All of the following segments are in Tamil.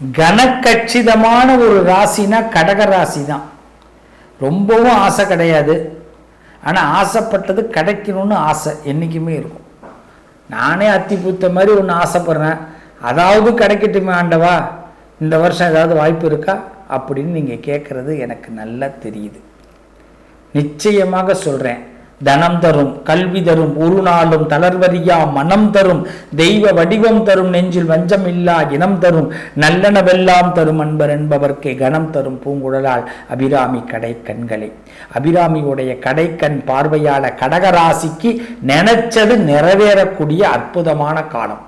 கனக்கச்சிதமான ஒரு ராசினா கடக ராசி தான். ரொம்பவும் ஆசை கிடையாது, ஆனால் ஆசைப்பட்டது கிடைக்கணும்னு ஆசை என்றைக்குமே இருக்கும். நானே அத்தி பூத்த மாதிரி ஒன்று ஆசைப்படுறேன், அதாவது கிடைக்கட்டுமே ஆண்டவா, இந்த வருஷம் ஏதாவது வாய்ப்பு இருக்கா அப்படின்னு நீங்கள் கேட்குறது எனக்கு நல்லா தெரியுது. நிச்சயமாக சொல்கிறேன், தனம் தரும், கல்வி தரும், ஒரு நாளும் தளர்வரியா மனம் தரும், தெய்வ வடிவம் தரும், நெஞ்சில் வஞ்சம் இல்லா இனம் தரும், நல்லனவெல்லாம் தரும் அன்பர் என்பவர்க்கே கணம் தரும் பூங்குழலால் அபிராமி கடைக்கண்களை. அபிராமியுடைய கடைக்கண் பார்வையால கடகராசிக்கு நினைச்சது நிறைவேறக்கூடிய அற்புதமான காலம்.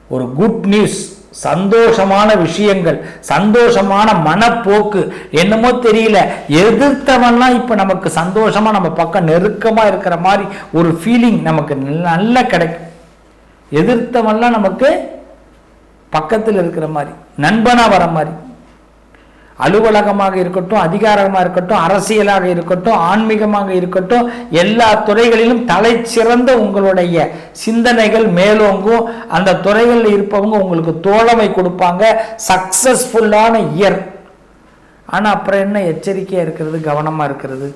ஒரு குட் நியூஸ், சந்தோஷமான விஷயங்கள், சந்தோஷமான மனப்போக்கு. என்னமோ தெரியல, எதிர்த்தவன்லாம் இப்ப நமக்கு சந்தோஷமா நம்ம பக்கம் நெருக்கமா இருக்கிற மாதிரி ஒரு ஃபீலிங் நமக்கு நல்லா கிடைக்கும். எதிர்த்தவன்லாம் நமக்கு பக்கத்தில் இருக்கிற மாதிரி, நண்பனா வர மாதிரி. அலுவலகமாக இருக்கட்டும், அதிகாரமாக இருக்கட்டும், அரசியலாக இருக்கட்டும், ஆன்மீகமாக இருக்கட்டும், எல்லா துறைகளிலும் தலை சிறந்த உங்களுடைய சிந்தனைகள் மேலோங்கும். அந்த துறைகளில் இருப்பவங்க உங்களுக்கு தோழமை கொடுப்பாங்க. சக்சஸ்ஃபுல்லான இயர். ஆனால் அப்புறம் என்ன, எச்சரிக்கையாக இருக்கிறது, கவனமாக இருக்கிறது.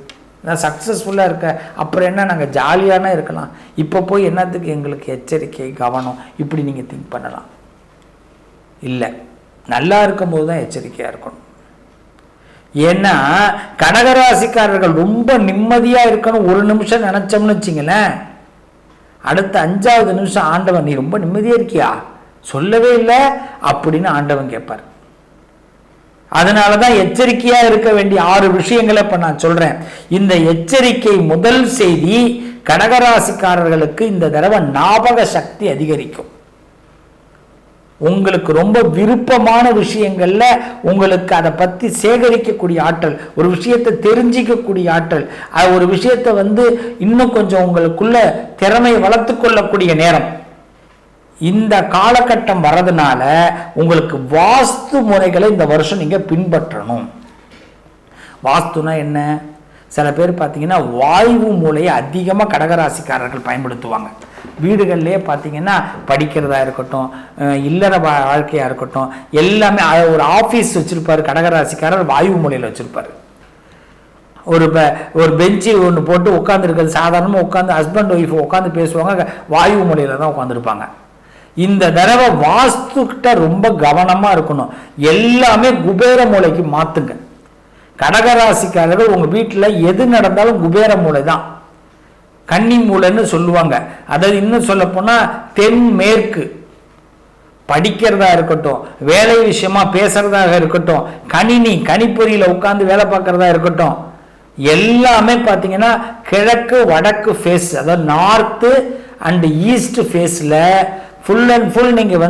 சக்ஸஸ்ஃபுல்லாக இருக்க அப்புறம் என்ன, நாங்கள் ஜாலியான இருக்கலாம், இப்போ போய் என்னத்துக்கு எங்களுக்கு எச்சரிக்கை கவனம், இப்படி நீங்கள் திங்க் பண்ணலாம். இல்லை, நல்லா இருக்கும்போது தான் எச்சரிக்கையாக இருக்கணும். ஏன்னா கடகராசிக்காரர்கள் ரொம்ப நிம்மதியா இருக்கணும் ஒரு நிமிஷம் நினைச்சோம்னு வச்சிங்களேன், அடுத்த 5வது நிமிஷம் ஆண்டவன் நீ ரொம்ப நிம்மதியா இருக்கியா, சொல்லவே இல்லை அப்படின்னு ஆண்டவன் கேட்பார். அதனாலதான் எச்சரிக்கையா இருக்க வேண்டிய 6 விஷயங்களை இப்ப நான் சொல்றேன். இந்த எச்சரிக்கை முதல் செய்தி, கடகராசிக்காரர்களுக்கு இந்த தடவை ஞாபக சக்தி அதிகரிக்கும். உங்களுக்கு ரொம்ப விருப்பமான விஷயங்கள்ல உங்களுக்கு அதை பத்தி சேகரிக்கக்கூடிய ஆற்றல், ஒரு விஷயத்தை தெரிஞ்சிக்கக்கூடிய ஆற்றல், ஒரு விஷயத்தை இன்னும் கொஞ்சம் உங்களுக்குள்ள திறமையை வளர்த்து கொள்ளக்கூடிய நேரம். இந்த காலகட்டம் வர்றதுனால உங்களுக்கு வாஸ்து முறைகளை இந்த வருஷம் நீங்க பின்பற்றணும். வாஸ்துனா என்ன? சில பேர் பார்த்தீங்கன்னா வாயு மூலையை அதிகமாக கடகராசிக்காரர்கள் பயன்படுத்துவாங்க. வீடுகள்லேயே பார்த்தீங்கன்னா படிக்கிறதா இருக்கட்டும், இல்லற வாழ்க்கையாக இருக்கட்டும், எல்லாமே ஒரு ஆஃபீஸ் வச்சுருப்பார் கடகராசிக்காரர், வாயு மூலையில் வச்சுருப்பார். ஒரு பெஞ்சு ஒன்று போட்டு உட்காந்துருக்கிறது, சாதாரணமாக உட்காந்து ஹஸ்பண்ட் ஒய்ஃப் உட்காந்து பேசுவாங்க, வாயு மூலையில் தான் உட்காந்துருப்பாங்க. இந்த தடவை வாஸ்துக்கிட்ட ரொம்ப கவனமாக இருக்கணும். எல்லாமே குபேர மூலைக்கு மாற்றுங்க. கடகராசிக்காரர்கள் உங்கள் வீட்டில் எது நடந்தாலும் குபேர மூலை தான், கன்னி மூலைன்னு சொல்லுவாங்க. அதாவது இன்னும் சொல்ல போனால் தென்மேற்கு. படிக்கிறதா இருக்கட்டும், வேலை விஷயமா பேசுறதாக இருக்கட்டும், கணிப்பொறியில் உட்காந்து வேலை பார்க்கறதா இருக்கட்டும், எல்லாமே பார்த்தீங்கன்னா கிழக்கு வடக்கு ஃபேஸ், அதாவது நார்த்து அண்ட் ஈஸ்ட் ஃபேஸில் ஃபுல் அண்ட் ஃபுல் நீங்கள்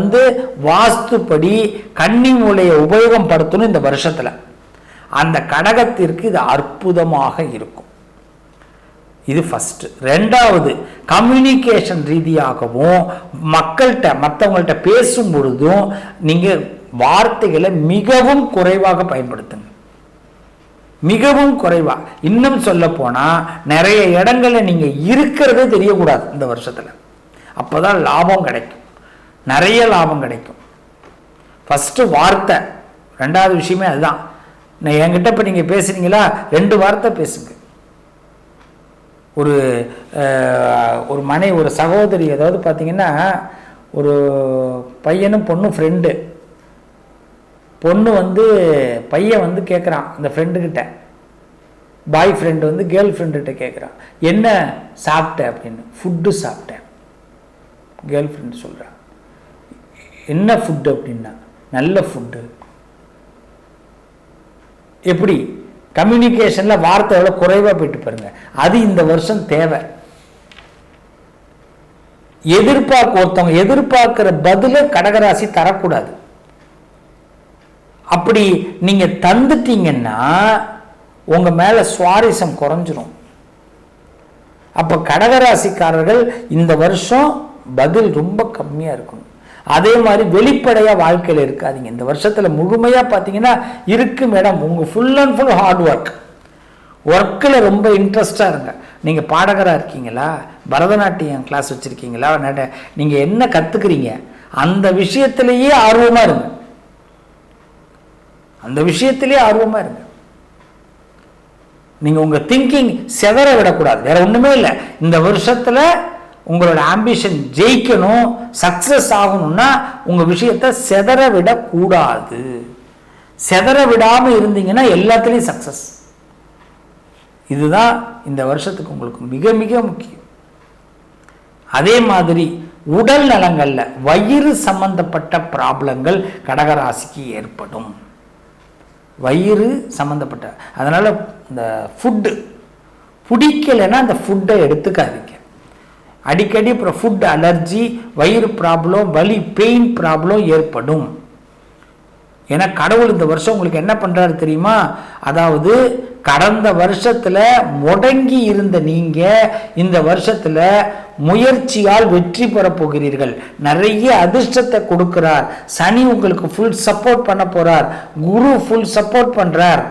வாஸ்துப்படி கன்னி மூலையை உபயோகம் படுத்தணும் இந்த வருஷத்தில். அந்த கடகத்திற்கு இது அற்புதமாக இருக்கும். இது ஃபர்ஸ்ட். 2வது, கம்யூனிகேஷன் ரீதியாகவும் மற்றவங்கள்ட்ட பேசும் பொழுதும் நீங்கள் வார்த்தைகளை மிகவும் குறைவாக பயன்படுத்துங்க. மிகவும் குறைவா. இன்னும் சொல்ல போனா நிறைய இடங்கள்ல நீங்க இருக்கிறதே தெரியக்கூடாது இந்த வருஷத்துல. அப்பதான் லாபம் கிடைக்கும், நிறைய லாபம் கிடைக்கும். ஃபர்ஸ்ட் வார்த்தை. 2வது விஷயமே அதுதான். என்கிட்ட இப்போ நீங்கள் பேசுறீங்களா, 2 வார்த்தை பேசுங்க. ஒரு சகோதரி, அதாவது பார்த்தீங்கன்னா ஒரு பையனும் பொண்ணும் ஃப்ரெண்டு. பொண்ணு பையன் கேட்குறான் அந்த ஃப்ரெண்டுக்கிட்ட, பாய் ஃப்ரெண்டு கேர்ள் ஃப்ரெண்டுகிட்ட கேட்குறான், என்ன சாப்பிட்டேன் அப்படின்னு. ஃபுட்டு சாப்பிட்டேன். கேர்ள் ஃப்ரெண்டு சொல்கிறான், என்ன ஃபுட்டு அப்படின்னா, நல்ல ஃபுட்டு. எப்படி கம்யூனிகேஷன்ல வார்த்தை எவ்வளோ குறைவா போயிட்டு பாருங்க. அது இந்த வருஷம் தேவை. ஒருத்தவங்க எதிர்பார்க்கிற பதில கடகராசி தரக்கூடாது. அப்படி நீங்க தந்துட்டீங்கன்னா உங்க மேல சுவாரஸ்யம் குறைஞ்சிரும். அப்ப கடகராசிக்காரர்கள் இந்த வருஷம் பதில் ரொம்ப கம்மியா இருக்கணும். அதே மாதிரி வெளிப்படையா வாழ்க்கையில் இருக்காதீங்க. இந்த வருஷத்துல முழுமையா பார்த்தீங்கன்னா இருக்கும் இடம் உங்க ஃபுல் அண்ட் ஃபுல் ஹார்ட் ஒர்க்கில் ரொம்ப இன்ட்ரெஸ்டா இருங்க. நீங்க பாடகரா இருக்கீங்களா, பரதநாட்டியம் கிளாஸ் வச்சிருக்கீங்களா, நீங்க என்ன கத்துக்கிறீங்க அந்த விஷயத்திலேயே ஆர்வமா இருங்க. அந்த விஷயத்திலே ஆர்வமாக இருங்க. நீங்கள் உங்கள் திங்கிங் செதற விடக்கூடாது. வேற ஒன்றுமே இல்லை. இந்த வருஷத்தில் உங்களோட ஆம்பிஷன் ஜெயிக்கணும், சக்ஸஸ் ஆகணும்னா உங்கள் விஷயத்தை செதற விடக்கூடாது. செதற விடாமல் இருந்தீங்கன்னா எல்லாத்துலேயும் சக்ஸஸ். இதுதான் இந்த வருஷத்துக்கு உங்களுக்கு மிக மிக முக்கியம். அதே மாதிரி உடல் நலங்கள்ல வயிறு சம்பந்தப்பட்ட ப்ராப்ளங்கள் கடகராசிக்கு ஏற்படும். வயிறு சம்பந்தப்பட்ட, அதனால இந்த ஃபுட்டு பிடிக்கலைன்னா அந்த ஃபுட்டை எடுத்துக்காதீங்க. அடிக்கடி அப்புறம் ஃபுட் அலர்ஜி, வயிறு ப்ராப்ளம், வலி, பெயின் ப்ராப்ளம் ஏற்படும். ஏன்னா கடவுள் இந்த வருஷம் உங்களுக்கு என்ன பண்றாரு தெரியுமா? அதாவது கடந்த வருஷத்துல முடங்கி இருந்த நீங்க இந்த வருஷத்துல முயற்சியால் வெற்றி பெற போகிறீர்கள். நிறைய அதிர்ஷ்டத்தை கொடுக்கிறார். சனி உங்களுக்கு ஃபுல் சப்போர்ட் பண்ண போறார். குரு ஃபுல் சப்போர்ட் பண்றார்.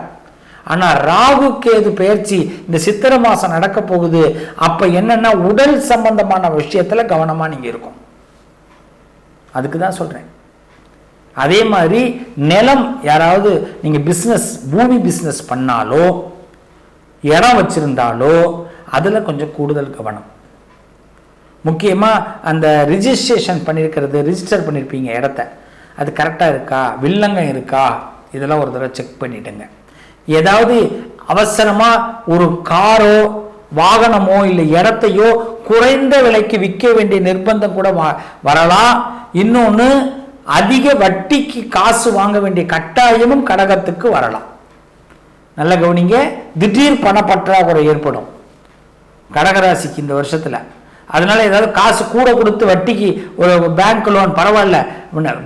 ஆனா ராகு கேது பெயர்ச்சி இந்த சித்திரை மாசம் நடக்க போகுது. அப்ப என்னன்னா உடல் சம்பந்தமான விஷயத்துல கவனமா நீங்க இருக்கும். அதுக்கு தான் சொல்றேன். அதே மாதிரி நிலம், யாராவது நீங்க பிசினஸ், பூமி பிசினஸ் பண்ணாலோ இடம் வச்சிருந்தாலோ அதுல கொஞ்சம் கூடுதல் கவனம். முக்கியமா அந்த ரிஜிஸ்ட்ரேஷன் பண்ணியிருக்கிறது, ரிஜிஸ்டர் பண்ணியிருப்பீங்க இடத்த, அது கரெக்டாக இருக்கா, வில்லங்கம் இருக்கா, இதெல்லாம் ஒரு தடவை செக் பண்ணிடுங்க. ஏதாவது அவசரமா ஒரு காரோ வாகனமோ இல்லை இடத்தையோ குறைந்த விலைக்கு விற்க வேண்டிய நிர்பந்தம் கூட வரலாம். இன்னொன்று, அதிக வட்டிக்கு காசு வாங்க வேண்டிய கட்டாயமும் கடகத்துக்கு வரலாம். நல்ல கவனிங்க. திடீர் பணப்பற்றாக்குறை ஏற்படும் கடகராசிக்கு இந்த வருஷத்துல. அதனால ஏதாவது காசு கூட கொடுத்து வட்டிக்கு ஒரு பேங்க் லோன், பரவாயில்ல,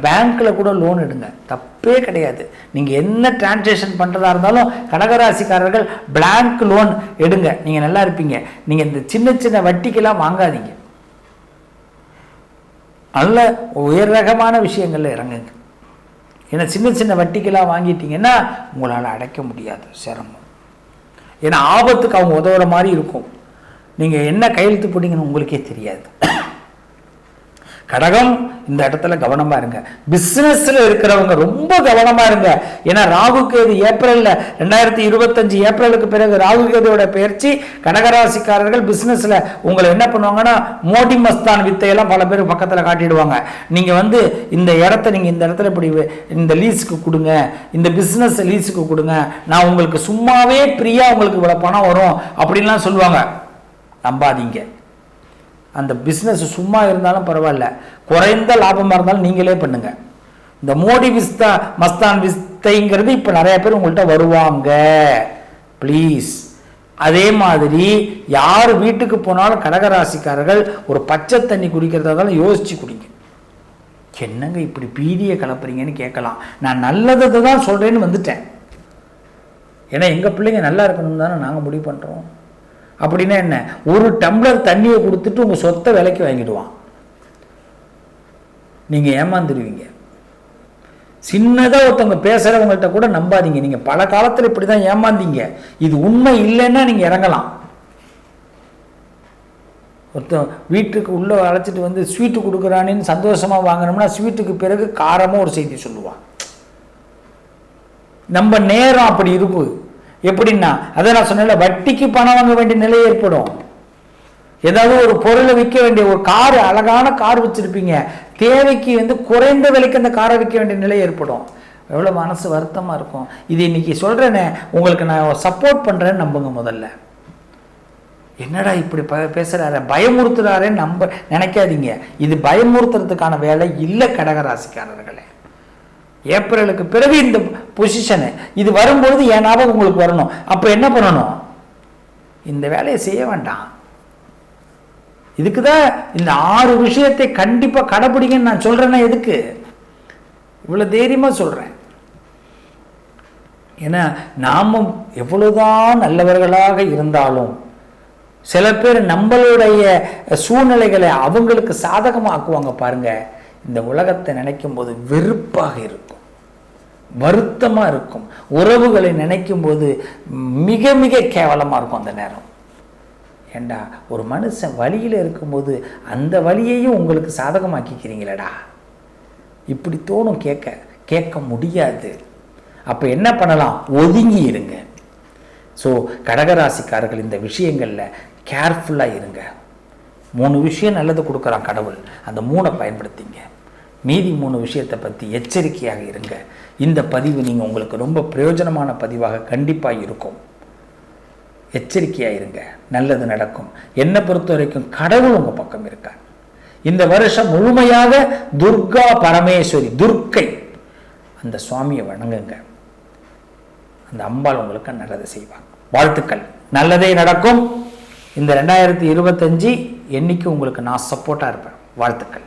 பேங்க்ல கூட லோன் எடுங்க, தப்பே கிடையாது. நீங்க என்ன டிரான்சாக்ஷன் பண்றதா இருந்தாலும் கடகராசிக்காரர்கள் பிளாங்க் லோன் எடுங்க, நீங்க நல்லா இருப்பீங்க. நீங்க இந்த சின்ன சின்ன வட்டிக்கெல்லாம் வாங்காதீங்க. நல்ல உயர் ரகமான விஷயங்கள்ல இறங்குங்க. ஏன்னா சின்ன சின்ன வட்டிக்கெல்லாம் வாங்கிட்டீங்கன்னா உங்களால் அடைக்க முடியாது, சிரமம். ஏன்னா ஆபத்துக்கு அவங்க உதவுற மாதிரி இருக்கும். நீங்கள் என்ன கையெழுத்து போட்டீங்கன்னு உங்களுக்கே தெரியாது. கடகம் இந்த இடத்துல கவனமா இருங்க. பிசினஸ்ல இருக்கிறவங்க ரொம்ப கவனமா இருங்க. ஏன்னா ராகு கேது ஏப்ரல்ல 2025 ஏப்ரலுக்கு பிறகு ராகு கேதுவோட பயிற்சி கடகராசிக்காரர்கள் பிசினஸ்ல உங்களை என்ன பண்ணுவாங்கன்னா மோடி மஸ்தான் வித்தையெல்லாம் பல பேர் பக்கத்துல காட்டிடுவாங்க. நீங்க இந்த இடத்த நீங்க இந்த இடத்துல இப்படி இந்த லீஸுக்கு கொடுங்க, இந்த பிசினஸ் லீஸுக்கு கொடுங்க, நான் உங்களுக்கு சும்மாவே ஃப்ரீயா உங்களுக்கு இவ்வளவு பணம் வரும் அப்படின்லாம் சொல்லுவாங்க. நம்பாதீங்க. அந்த பிஸ்னஸ் சும்மா இருந்தாலும் பரவாயில்ல, குறைந்த லாபமாக இருந்தாலும் நீங்களே பண்ணுங்க. இந்த மோடி மஸ்தான் விஸ்தைங்கிறது இப்போ நிறைய பேர் உங்கள்கிட்ட வருவாங்க, ப்ளீஸ். அதே மாதிரி யார் வீட்டுக்கு போனாலும் கடகராசிக்காரர்கள் ஒரு பச்சை தண்ணி குடிக்கிறதா இருந்தாலும் யோசிச்சு குடிங்க. என்னங்க இப்படி பீதியை கலப்புறீங்கன்னு கேட்கலாம். நான் நல்லதை தான் சொல்றேன்னு வந்துட்டேன். ஏன்னா எங்கள் பிள்ளைங்க நல்லா இருக்கணும் தானே நாங்கள் முடிவு பண்ணுறோம். அப்படின்னா என்ன, ஒரு டம்ளர் தண்ணியை கொடுத்துட்டு உங்க சொத்தை விலைக்கு வாங்கிடுவான். நீங்க ஏமாந்துருவீங்க. சின்னதா ஒருத்தவங்க பேசுறவங்கள்ட்ட கூட நம்பாதீங்க. நீங்க பல காலத்துல இப்படிதான் ஏமாந்தீங்க. இது உண்மை இல்லைன்னா நீங்க இறங்கலாம். ஒருத்தன் வீட்டுக்கு உள்ள அழைச்சிட்டு ஸ்வீட்டு கொடுக்குறானேன்னு சந்தோஷமா வாங்கினோம்னா ஸ்வீட்டுக்கு பிறகு காரமும் ஒரு செய்தி சொல்லுவான். நம்ம நேரம் அப்படி இருக்கு. எப்படின்னா அதை நான் சொன்ன வட்டிக்கு பணம் வாங்க வேண்டிய நிலை ஏற்படும். ஏதாவது ஒரு பொருளை விற்க வேண்டிய, ஒரு கார், அழகான கார் வச்சிருப்பீங்க, தேவைக்கு குறைந்த விலைக்கு அந்த காரை விற்க வேண்டிய நிலை ஏற்படும். எவ்வளவு மனசு வருத்தமா இருக்கும். இது இன்னைக்கு சொல்றேனே, உங்களுக்கு நான் சப்போர்ட் பண்றேன்னு நம்புங்க. முதல்ல என்னடா இப்படி பேசுறாரு, பயமுறுத்துறாருன்னு நினைக்காதீங்க. இது பயமுறுத்துறதுக்கான வேலை இல்லை கடகராசிக்காரர்களே. ஏப்ரலுக்கு பிறகு இந்த பொசிஷனு இது வரும்பொழுது என் ஞாபகம் உங்களுக்கு வரணும். அப்ப என்ன பண்ணணும், இந்த வேலையை செய்ய வேண்டாம். இதுக்குதான் இந்த 6 விஷயத்தை கண்டிப்பா கடைபிடிங்கன்னு நான் சொல்றேன்னா எதுக்கு இவ்வளவு தைரியமா சொல்றேன். ஏன்னா நாமும் எவ்வளவுதான் நல்லவர்களாக இருந்தாலும் சில பேர் நம்மளுடைய சூழ்நிலைகளை அவங்களுக்கு சாதகமாக்குவாங்க. பாருங்க, இந்த உலகத்தை நினைக்கும் போது வெறுப்பாக இருக்கும், வருத்தமா இருக்கும். உறவுகளை நினைக்கும் போது மிக மிக கேவலமா இருக்கும் அந்த நேரம். ஏண்டா, ஒரு மனுஷன் வழியில இருக்கும்போது அந்த வழியையும் உங்களுக்கு சாதகமாக்கிக்கிறீங்களடா, இப்படி தோணும். கேட்க முடியாது. அப்போ என்ன பண்ணலாம்? ஒதுங்கி இருங்க. ஸோ கடகராசிக்காரர்கள் இந்த விஷயங்களில் கேர்ஃபுல்லாக இருங்க. 3 விஷயம் நல்லது கொடுக்குறான் கடவுள், அந்த 3 பயன்படுத்திங்க. மீதி 3 விஷயத்தை பற்றி எச்சரிக்கையாக இருங்க. இந்த பதிவு நீங்கள் உங்களுக்கு ரொம்ப பிரயோஜனமான பதிவாக கண்டிப்பாக இருக்கும். எச்சரிக்கையாக இருங்க, நல்லது நடக்கும். என்னை பொறுத்த வரைக்கும் கடவுள் உங்கள் பக்கம் இருக்கார். இந்த வருஷம் முழுமையாக துர்கா பரமேஸ்வரி, துர்க்கை, அந்த சுவாமியை வணங்குங்க. அந்த அம்பாள் உங்களுக்கு நல்லது செய்வாங்க. வாழ்த்துக்கள், நல்லதே நடக்கும். இந்த 2025 என்னைக்கு உங்களுக்கு நான் சப்போர்ட்டாக இருப்பேன். வாழ்த்துக்கள்.